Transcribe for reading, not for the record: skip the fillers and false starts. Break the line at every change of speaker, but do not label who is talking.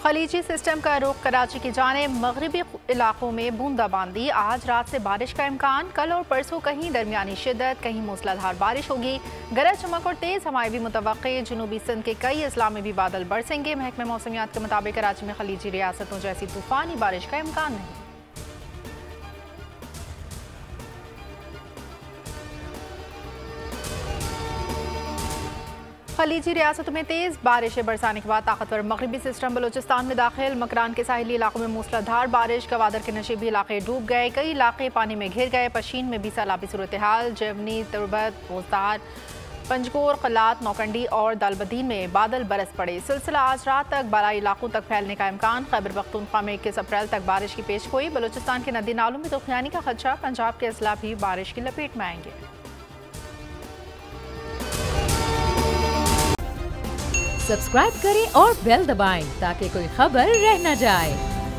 खलीजी system का रुख कराची की जानिब मगरबी इलाकों में बूंदाबांदी। आज रात से बारिश का इम्कान। कल और परसों कहीं दरमियानी शिद्दत, कहीं मूसलाधार बारिश होगी। गरज चमक और तेज हवाएं भी मुतवक्के। जनूबी सिंध के कई अजला में भी बादल बरसेंगे। महकमे मौसमियात के मुताबिक कराची में खलीजी रियासतों जैसी तूफानी बारिश का इम्कान नहीं। खलीजी रियासतों में तेज बारिशें बरसाने के बाद ताकतवर मगरबी सिस्टम बलूचिस्तान में दाखिल। मकरान के साहिली इलाकों में मूसलाधार बारिश। गवादर के नशीबी इलाके डूब गए, कई इलाके पानी में घिर गए। पशीन में भी सैलाबी सूरत हाल। जवनी, तुरबत, बोजदार, पंजकोर, कलात, नौकंडी और दालबदीन में बादल बरस पड़े। सिलसिला आज रात तक बालाई इलाकों तक फैलने का इम्कान। खैबर पख्तूनख्वा में 21 अप्रैल तक बारिश की पेश गोई। बलूचिस्तान के नदी नालों में तूफानी का खदशा। पंजाब के अजला भी बारिश की लपेट में आएंगे।
सब्सक्राइब करें और बेल दबाएं ताकि कोई खबर रह न जाए।